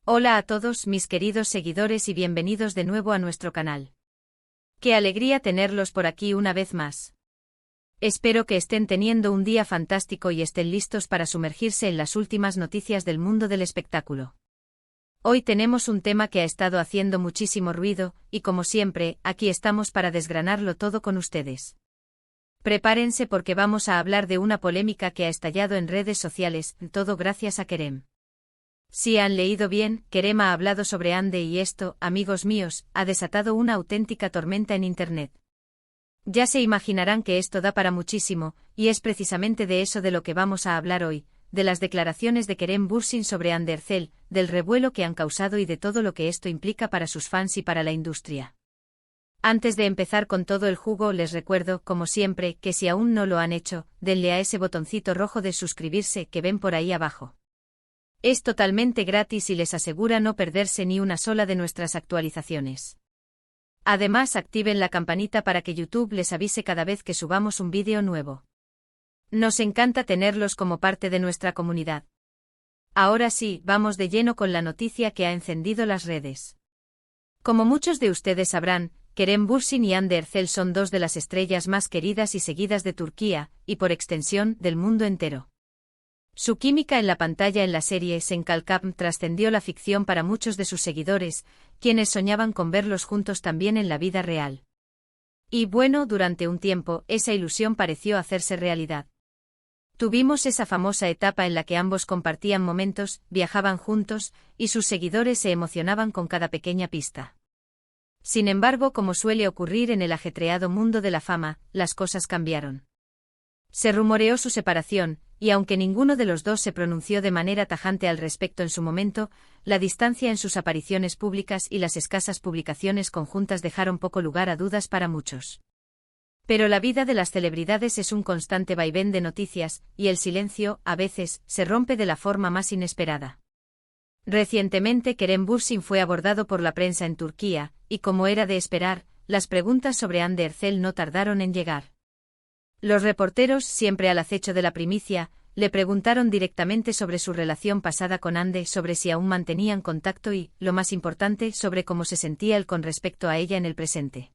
Hola a todos mis queridos seguidores y bienvenidos de nuevo a nuestro canal. Qué alegría tenerlos por aquí una vez más. Espero que estén teniendo un día fantástico y estén listos para sumergirse en las últimas noticias del mundo del espectáculo. Hoy tenemos un tema que ha estado haciendo muchísimo ruido, y como siempre, aquí estamos para desgranarlo todo con ustedes. Prepárense porque vamos a hablar de una polémica que ha estallado en redes sociales, todo gracias a Kerem. Si han leído bien, Kerem ha hablado sobre Ande y esto, amigos míos, ha desatado una auténtica tormenta en Internet. Ya se imaginarán que esto da para muchísimo, y es precisamente de eso de lo que vamos a hablar hoy, de las declaraciones de Kerem Bürsin sobre Hande Erçel, del revuelo que han causado y de todo lo que esto implica para sus fans y para la industria. Antes de empezar con todo el jugo les recuerdo, como siempre, que si aún no lo han hecho, denle a ese botoncito rojo de suscribirse que ven por ahí abajo. Es totalmente gratis y les asegura no perderse ni una sola de nuestras actualizaciones. Además, activen la campanita para que YouTube les avise cada vez que subamos un vídeo nuevo. Nos encanta tenerlos como parte de nuestra comunidad. Ahora sí, vamos de lleno con la noticia que ha encendido las redes. Como muchos de ustedes sabrán, Kerem Bürsin y Hande Erçel son dos de las estrellas más queridas y seguidas de Turquía, y por extensión, del mundo entero. Su química en la pantalla en la serie Senkalkam trascendió la ficción para muchos de sus seguidores, quienes soñaban con verlos juntos también en la vida real. Y bueno, durante un tiempo, esa ilusión pareció hacerse realidad. Tuvimos esa famosa etapa en la que ambos compartían momentos, viajaban juntos, y sus seguidores se emocionaban con cada pequeña pista. Sin embargo, como suele ocurrir en el ajetreado mundo de la fama, las cosas cambiaron. Se rumoreó su separación, y aunque ninguno de los dos se pronunció de manera tajante al respecto en su momento, la distancia en sus apariciones públicas y las escasas publicaciones conjuntas dejaron poco lugar a dudas para muchos. Pero la vida de las celebridades es un constante vaivén de noticias, y el silencio, a veces, se rompe de la forma más inesperada. Recientemente Kerem Bürsin fue abordado por la prensa en Turquía, y como era de esperar, las preguntas sobre Hande Erçel no tardaron en llegar. Los reporteros, siempre al acecho de la primicia, le preguntaron directamente sobre su relación pasada con Hande, sobre si aún mantenían contacto y, lo más importante, sobre cómo se sentía él con respecto a ella en el presente.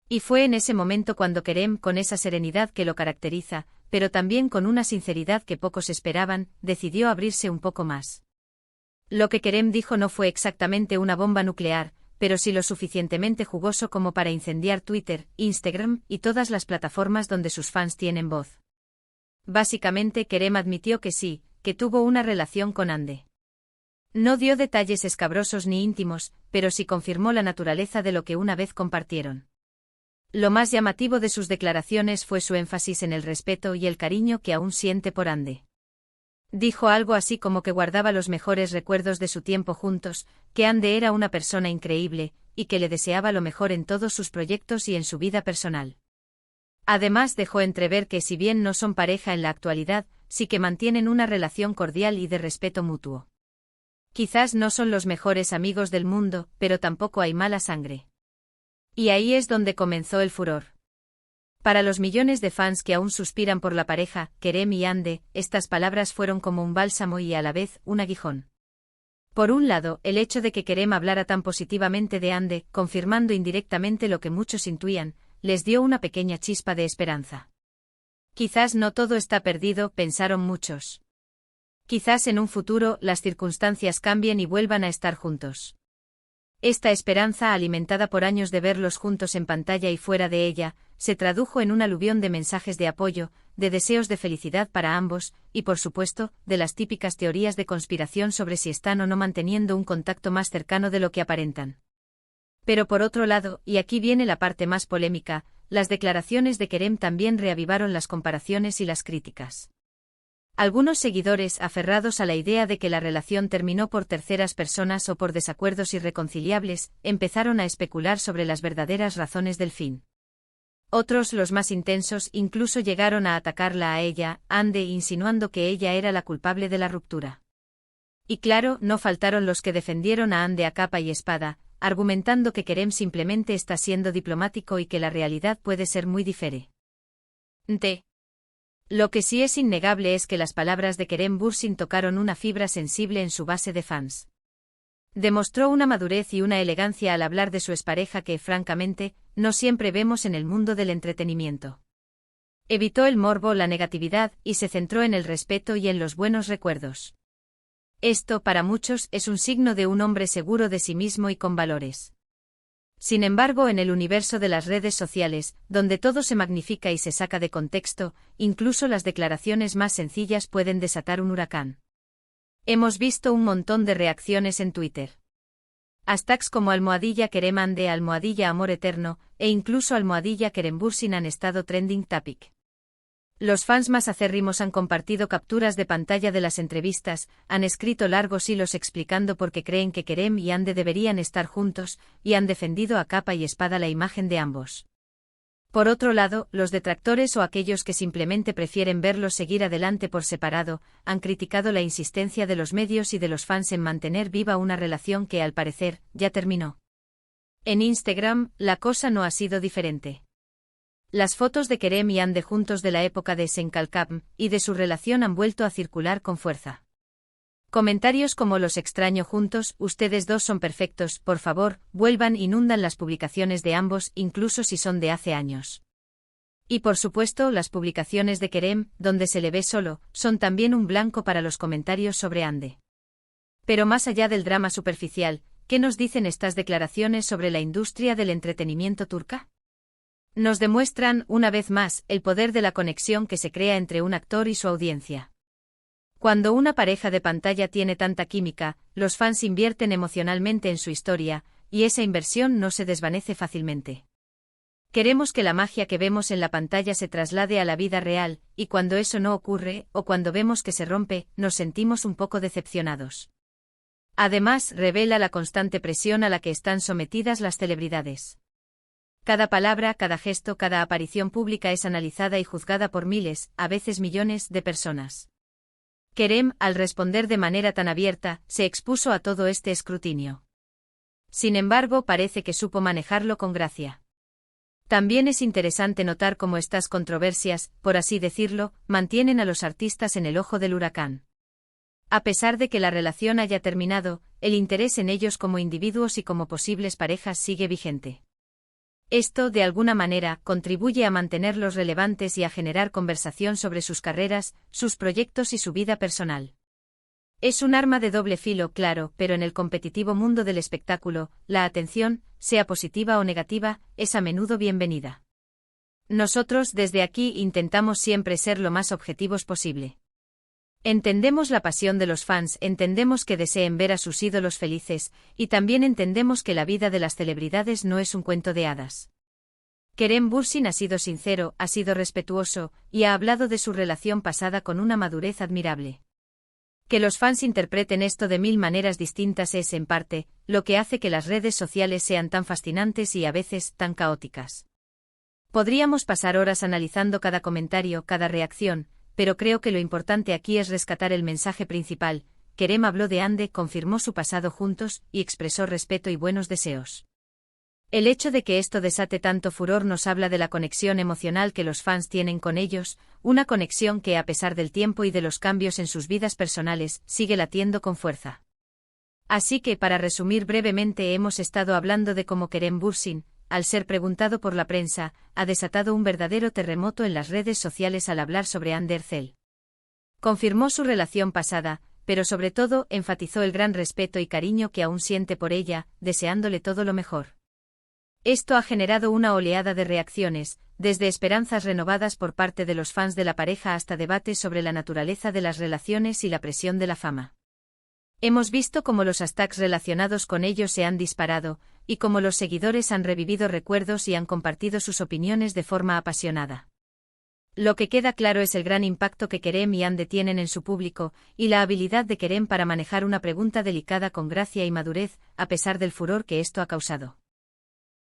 Y fue en ese momento cuando Kerem, con esa serenidad que lo caracteriza, pero también con una sinceridad que pocos esperaban, decidió abrirse un poco más. Lo que Kerem dijo no fue exactamente una bomba nuclear, pero sí lo suficientemente jugoso como para incendiar Twitter, Instagram y todas las plataformas donde sus fans tienen voz. Básicamente Kerem admitió que sí, que tuvo una relación con Hande. No dio detalles escabrosos ni íntimos, pero sí confirmó la naturaleza de lo que una vez compartieron. Lo más llamativo de sus declaraciones fue su énfasis en el respeto y el cariño que aún siente por Hande. Dijo algo así como que guardaba los mejores recuerdos de su tiempo juntos, que Hande era una persona increíble, y que le deseaba lo mejor en todos sus proyectos y en su vida personal. Además dejó entrever que si bien no son pareja en la actualidad, sí que mantienen una relación cordial y de respeto mutuo. Quizás no son los mejores amigos del mundo, pero tampoco hay mala sangre. Y ahí es donde comenzó el furor. Para los millones de fans que aún suspiran por la pareja, Kerem y Hande, estas palabras fueron como un bálsamo y a la vez, un aguijón. Por un lado, el hecho de que Kerem hablara tan positivamente de Hande, confirmando indirectamente lo que muchos intuían, les dio una pequeña chispa de esperanza. Quizás no todo está perdido, pensaron muchos. Quizás en un futuro, las circunstancias cambien y vuelvan a estar juntos. Esta esperanza, alimentada por años de verlos juntos en pantalla y fuera de ella, se tradujo en un aluvión de mensajes de apoyo, de deseos de felicidad para ambos, y por supuesto, de las típicas teorías de conspiración sobre si están o no manteniendo un contacto más cercano de lo que aparentan. Pero por otro lado, y aquí viene la parte más polémica, las declaraciones de Kerem también reavivaron las comparaciones y las críticas. Algunos seguidores, aferrados a la idea de que la relación terminó por terceras personas o por desacuerdos irreconciliables, empezaron a especular sobre las verdaderas razones del fin. Otros, los más intensos, incluso llegaron a atacarla a ella, Hande, insinuando que ella era la culpable de la ruptura. Y claro, no faltaron los que defendieron a Hande a capa y espada, argumentando que Kerem simplemente está siendo diplomático y que la realidad puede ser muy diferente. Lo que sí es innegable es que las palabras de Kerem Bürsin tocaron una fibra sensible en su base de fans. Demostró una madurez y una elegancia al hablar de su expareja que, francamente, no siempre vemos en el mundo del entretenimiento. Evitó el morbo, la negatividad, y se centró en el respeto y en los buenos recuerdos. Esto, para muchos, es un signo de un hombre seguro de sí mismo y con valores. Sin embargo, en el universo de las redes sociales, donde todo se magnifica y se saca de contexto, incluso las declaraciones más sencillas pueden desatar un huracán. Hemos visto un montón de reacciones en Twitter. Hashtags como #Kerem Ande, #Amor Eterno, e incluso #Kerem Bürsin han estado trending topic. Los fans más acérrimos han compartido capturas de pantalla de las entrevistas, han escrito largos hilos explicando por qué creen que Kerem y Ande deberían estar juntos, y han defendido a capa y espada la imagen de ambos. Por otro lado, los detractores o aquellos que simplemente prefieren verlos seguir adelante por separado, han criticado la insistencia de los medios y de los fans en mantener viva una relación que, al parecer, ya terminó. En Instagram, la cosa no ha sido diferente. Las fotos de Kerem y Ande juntos de la época de Senkalkam y de su relación han vuelto a circular con fuerza. Comentarios como "los extraño juntos, ustedes dos son perfectos, por favor, vuelvan" inundan las publicaciones de ambos, incluso si son de hace años. Y por supuesto, las publicaciones de Kerem, donde se le ve solo, son también un blanco para los comentarios sobre Ande. Pero más allá del drama superficial, ¿qué nos dicen estas declaraciones sobre la industria del entretenimiento turca? Nos demuestran, una vez más, el poder de la conexión que se crea entre un actor y su audiencia. Cuando una pareja de pantalla tiene tanta química, los fans invierten emocionalmente en su historia, y esa inversión no se desvanece fácilmente. Queremos que la magia que vemos en la pantalla se traslade a la vida real, y cuando eso no ocurre, o cuando vemos que se rompe, nos sentimos un poco decepcionados. Además, revela la constante presión a la que están sometidas las celebridades. Cada palabra, cada gesto, cada aparición pública es analizada y juzgada por miles, a veces millones, de personas. Kerem, al responder de manera tan abierta, se expuso a todo este escrutinio. Sin embargo, parece que supo manejarlo con gracia. También es interesante notar cómo estas controversias, por así decirlo, mantienen a los artistas en el ojo del huracán. A pesar de que la relación haya terminado, el interés en ellos como individuos y como posibles parejas sigue vigente. Esto, de alguna manera, contribuye a mantenerlos relevantes y a generar conversación sobre sus carreras, sus proyectos y su vida personal. Es un arma de doble filo, claro, pero en el competitivo mundo del espectáculo, la atención, sea positiva o negativa, es a menudo bienvenida. Nosotros desde aquí intentamos siempre ser lo más objetivos posible. Entendemos la pasión de los fans, entendemos que deseen ver a sus ídolos felices, y también entendemos que la vida de las celebridades no es un cuento de hadas. Kerem Bürsin ha sido sincero, ha sido respetuoso, y ha hablado de su relación pasada con una madurez admirable. Que los fans interpreten esto de mil maneras distintas es, en parte, lo que hace que las redes sociales sean tan fascinantes y a veces tan caóticas. Podríamos pasar horas analizando cada comentario, cada reacción, pero creo que lo importante aquí es rescatar el mensaje principal. Kerem habló de Ande, confirmó su pasado juntos, y expresó respeto y buenos deseos. El hecho de que esto desate tanto furor nos habla de la conexión emocional que los fans tienen con ellos, una conexión que, a pesar del tiempo y de los cambios en sus vidas personales, sigue latiendo con fuerza. Así que, para resumir brevemente, hemos estado hablando de cómo Kerem Bürsin, al ser preguntado por la prensa, ha desatado un verdadero terremoto en las redes sociales al hablar sobre Hande Erçel. Confirmó su relación pasada, pero sobre todo enfatizó el gran respeto y cariño que aún siente por ella, deseándole todo lo mejor. Esto ha generado una oleada de reacciones, desde esperanzas renovadas por parte de los fans de la pareja hasta debates sobre la naturaleza de las relaciones y la presión de la fama. Hemos visto cómo los hashtags relacionados con ellos se han disparado, y cómo los seguidores han revivido recuerdos y han compartido sus opiniones de forma apasionada. Lo que queda claro es el gran impacto que Kerem y Hande tienen en su público, y la habilidad de Kerem para manejar una pregunta delicada con gracia y madurez, a pesar del furor que esto ha causado.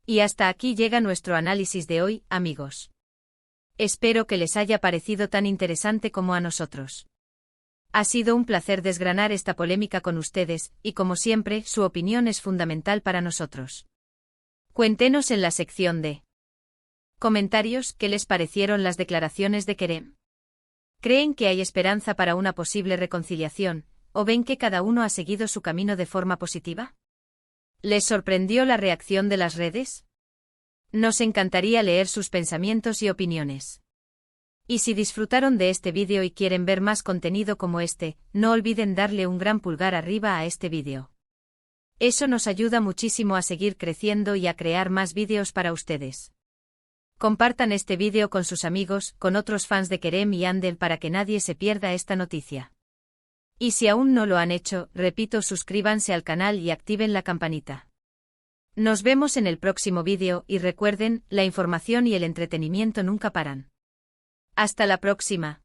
Y hasta aquí llega nuestro análisis de hoy, amigos. Espero que les haya parecido tan interesante como a nosotros. Ha sido un placer desgranar esta polémica con ustedes, y como siempre, su opinión es fundamental para nosotros. Cuéntenos en la sección de comentarios qué les parecieron las declaraciones de Kerem. ¿Creen que hay esperanza para una posible reconciliación, o ven que cada uno ha seguido su camino de forma positiva? ¿Les sorprendió la reacción de las redes? Nos encantaría leer sus pensamientos y opiniones. Y si disfrutaron de este vídeo y quieren ver más contenido como este, no olviden darle un gran pulgar arriba a este vídeo. Eso nos ayuda muchísimo a seguir creciendo y a crear más vídeos para ustedes. Compartan este vídeo con sus amigos, con otros fans de Kerem y Andel para que nadie se pierda esta noticia. Y si aún no lo han hecho, repito, suscríbanse al canal y activen la campanita. Nos vemos en el próximo vídeo y recuerden, la información y el entretenimiento nunca paran. Hasta la próxima.